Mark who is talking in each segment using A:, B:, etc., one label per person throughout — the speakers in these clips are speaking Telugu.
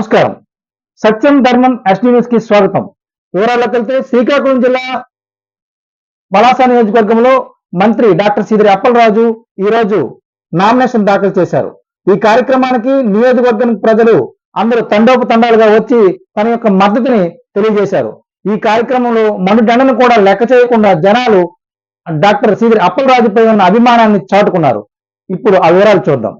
A: నమస్కారం. సత్యం ధర్మం ఎస్టీ న్యూస్ కి స్వాగతం. వివరాల్లోకి వెళ్తే శ్రీకాకుళం జిల్లా పలాస నియోజకవర్గంలో మంత్రి డాక్టర్ సీదిరి అప్పలరాజు ఈ రోజు నామినేషన్ దాఖలు చేశారు. ఈ కార్యక్రమానికి నియోజకవర్గం ప్రజలు అందరూ తండోపతండాలుగా వచ్చి తన యొక్క మద్దతుని తెలియజేశారు. ఈ కార్యక్రమంలో మనుగండను కూడా లెక్క చేయకుండా జనాలు డాక్టర్ సీదిరి అప్పలరాజుపై ఉన్న అభిమానాన్ని చాటుకున్నారు. ఇప్పుడు ఆ వివరాలు చూద్దాం.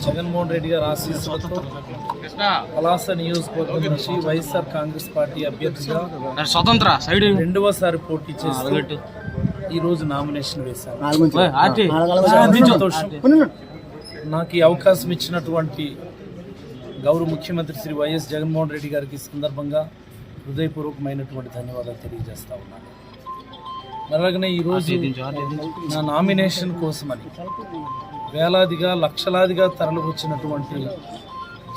B: జగన్మోహన్ రెడ్డి గారు ఆశీస్సులతో పలాస నియోజకవర్గం నుంచి వైఎస్ఆర్ కాంగ్రెస్ పార్టీ అభ్యర్థిగా రెండవసారి పోటీ చేస్తూ ఈరోజు నామినేషన్ వేశాను. సంతోషం. నాకు ఈ అవకాశం ఇచ్చినటువంటి గౌరవ ముఖ్యమంత్రి శ్రీ వైఎస్ జగన్మోహన్ రెడ్డి గారికి ఈ సందర్భంగా హృదయపూర్వకమైనటువంటి ధన్యవాదాలు తెలియజేస్తా ఉన్నాను. అలాగనే ఈరోజు నా నామినేషన్ కోసమని వేలాదిగా లక్షలాదిగా తరలి వచ్చినటువంటి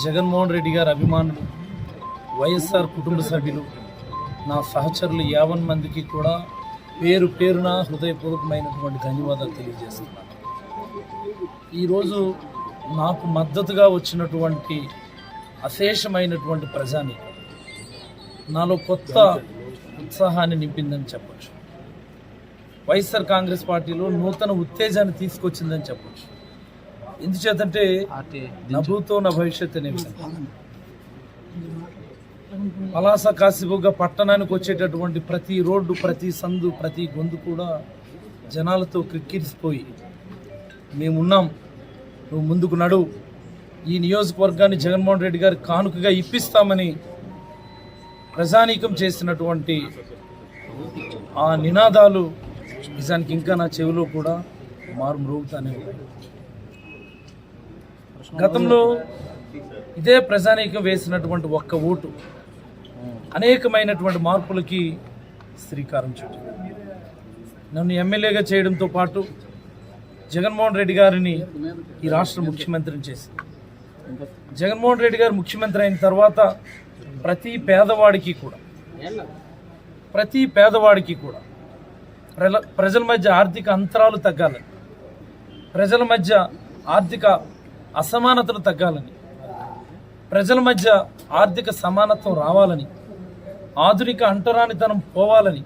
B: జగన్మోహన్ రెడ్డి గారి అభిమానులు, వైఎస్ఆర్ కుటుంబ సభ్యులు, నా సహచరులు 50 మందికి కూడా పేరు పేరున హృదయపూర్వకమైనటువంటి ధన్యవాదాలు తెలియజేస్తున్నాను. ఈరోజు నాకు మద్దతుగా వచ్చినటువంటి అశేషమైనటువంటి ప్రజాని నాలో కొత్త ఉత్సాహాన్ని నింపిందని చెప్పచ్చు. వైఎస్ఆర్ కాంగ్రెస్ పార్టీలో నూతన ఉత్తేజాన్ని తీసుకొచ్చిందని చెప్పచ్చు. ఎందుచేతంటే నభూతో నా భవిష్యత్ అనే విధంగా పలాస కాశీబుగ్గ పట్టణానికి వచ్చేటటువంటి ప్రతి రోడ్డు, ప్రతి సందు, ప్రతి గొంతు కూడా జనాలతో క్రిక్కిరిసిపోయి మేమున్నాం, నువ్వు ముందుకు నడువు, ఈ నియోజకవర్గాన్ని జగన్మోహన్ రెడ్డి గారి కానుకగా ఇప్పిస్తామని ప్రజానీకం చేసినటువంటి ఆ నినాదాలు నిజానికి ఇంకా నా చెవిలో కూడా మారుమ్రోగుతానే ఉన్నాయి. గతంలో ఇదే ప్రజానీకం వేసినటువంటి ఒక్క ఓటు అనేకమైనటువంటి మార్పులకి శ్రీకారం చుట్టింది. నన్ను ఎమ్మెల్యేగా చేయడంతో పాటు జగన్మోహన్ రెడ్డి గారిని ఈ రాష్ట్ర ముఖ్యమంత్రిని చేసింది. జగన్మోహన్ రెడ్డి గారు ముఖ్యమంత్రి అయిన తర్వాత ప్రతి పేదవాడికి కూడా ప్రజల మధ్య ఆర్థిక అంతరాలు తగ్గాలని, ప్రజల మధ్య ఆర్థిక అసమానతలు తగ్గాలని, ప్రజల మధ్య ఆర్థిక సమానత్వం రావాలని, ఆధునిక అంటరానితనం పోవాలని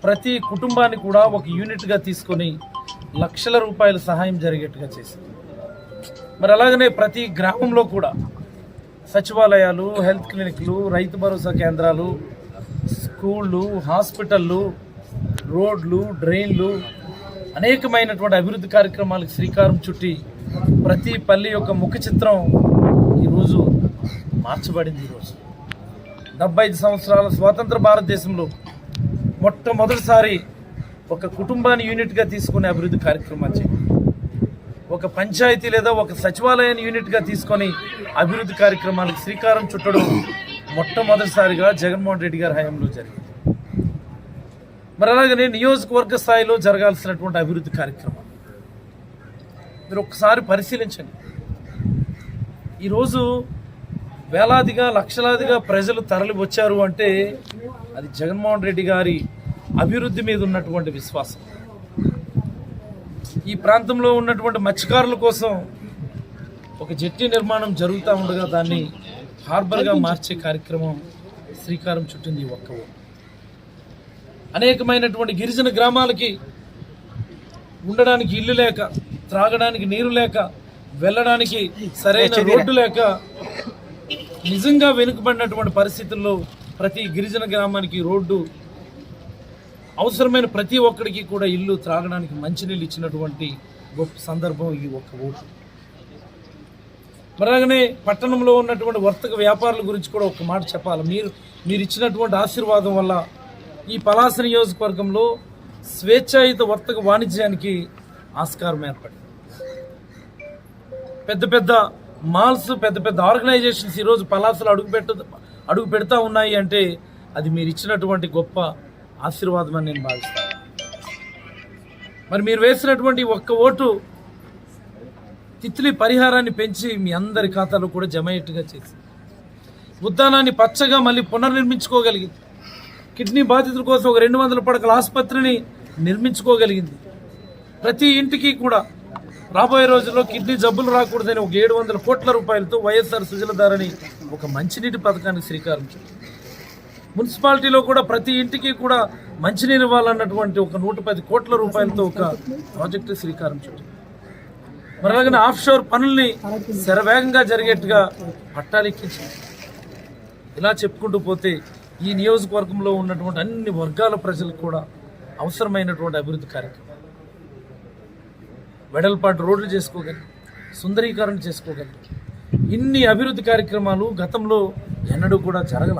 B: ప్రతి కుటుంబాన్ని కూడా ఒక యూనిట్గా తీసుకొని లక్షల రూపాయల సహాయం జరిగేట్టుగా చేసింది. మరి అలాగనే ప్రతి గ్రామంలో కూడా సచివాలయాలు, హెల్త్ క్లినిక్లు, రైతు భరోసా కేంద్రాలు, స్కూళ్ళు, హాస్పిటళ్ళు, రోడ్లు, డ్రైన్లు, అనేకమైనటువంటి అభివృద్ధి కార్యక్రమాలకు శ్రీకారం చుట్టి ప్రతి పల్లి యొక్క ముఖ చిత్రం ఈరోజు మార్చబడింది. ఈరోజు 75 సంవత్సరాల స్వాతంత్ర భారతదేశంలో మొట్టమొదటిసారి ఒక కుటుంబాన్ని యూనిట్గా తీసుకునే అభివృద్ధి కార్యక్రమాలు చేయాలి. ఒక పంచాయతీ లేదా ఒక సచివాలయాన్ని యూనిట్గా తీసుకొని అభివృద్ధి కార్యక్రమాలకు శ్రీకారం చుట్టడం మొట్టమొదటిసారిగా జగన్మోహన్ రెడ్డి గారి హయాంలో జరిగింది. మరి అలాగనే నియోజకవర్గ స్థాయిలో జరగాల్సినటువంటి అభివృద్ధి కార్యక్రమాలు మీరు ఒక్కసారి పరిశీలించండి. ఈరోజు వేలాదిగా లక్షలాదిగా ప్రజలు తరలి వచ్చారు అంటే అది జగన్మోహన్ రెడ్డి గారి అభివృద్ధి మీద ఉన్నటువంటి విశ్వాసం. ఈ ప్రాంతంలో ఉన్నటువంటి మత్స్యకారుల కోసం ఒక జెట్టి నిర్మాణం జరుగుతూ ఉండగా దాన్ని హార్బర్గా మార్చే కార్యక్రమం శ్రీకారం చుట్టింది ఒక్క ఊరు. అనేకమైనటువంటి గిరిజన గ్రామాలకి ఉండడానికి ఇల్లు లేక, త్రాగడానికి నీరు లేక, వెళ్ళడానికి సరైన రోడ్డు లేక నిజంగా వెనుకబడినటువంటి పరిస్థితుల్లో ప్రతి గిరిజన గ్రామానికి రోడ్డు, అవసరమైన ప్రతి ఒక్కడికి కూడా ఇల్లు, త్రాగడానికి మంచినీళ్ళు ఇచ్చినటువంటి గొప్ప సందర్భం ఈ ఒక్క ఓటు. అలాగనే పట్టణంలో ఉన్నటువంటి వర్తక వ్యాపారుల గురించి కూడా ఒక మాట చెప్పాలి. మీరు ఇచ్చినటువంటి ఆశీర్వాదం వల్ల ఈ పలాస నియోజకవర్గంలో స్వేచ్ఛాయుత వర్తక వాణిజ్యానికి ఆస్కారం ఏర్పడింది. పెద్ద పెద్ద మాల్స్, పెద్ద పెద్ద ఆర్గనైజేషన్స్ ఈరోజు పలాసలో అడుగు పెడతా ఉన్నాయి అంటే అది మీరు ఇచ్చినటువంటి గొప్ప ఆశీర్వాదం అని నేను భావిస్తాను. మరి మీరు వేసినటువంటి ఒక్క ఓటు తిత్లీ పరిహారాన్ని పెంచి మీ అందరి ఖాతాలో కూడా జమ అయ్యేట్టుగా చేసి ఉద్యానాన్ని పచ్చగా మళ్ళీ పునర్నిర్మించుకోగలిగింది. కిడ్నీ బాధితుల కోసం ఒక 200 పడకల ఆసుపత్రిని నిర్మించుకోగలిగింది. ప్రతి ఇంటికి కూడా రాబోయే రోజుల్లో కిడ్నీ జబ్బులు రాకూడదని ఒక 700 కోట్ల రూపాయలతో వైఎస్ఆర్ సుజలధారని ఒక మంచినీటి పథకానికి శ్రీకారం చుట్టింది. మున్సిపాలిటీలో కూడా ప్రతి ఇంటికి కూడా మంచినీరు ఇవ్వాలన్నటువంటి ఒక 110 కోట్ల రూపాయలతో ఒక ప్రాజెక్టు శ్రీకారం చుట్టింది. మరి అలాగే ఆఫ్షోర్ పనుల్ని శరవేగంగా జరిగేట్టుగా పట్టాలు ఎక్కించింది. ఇలా చెప్పుకుంటూ పోతే ఈ నియోజకవర్గంలో ఉన్నటువంటి అన్ని వర్గాల ప్రజలకు కూడా అవసరమైనటువంటి అభివృద్ధి కార్యక్రమం, వెడల్పాటు రోడ్లు చేసుకోగలిగి, సుందరీకరణ చేసుకోగలిగి, ఇన్ని అభివృద్ధి కార్యక్రమాలు గతంలో ఎన్నడూ కూడా జరగల.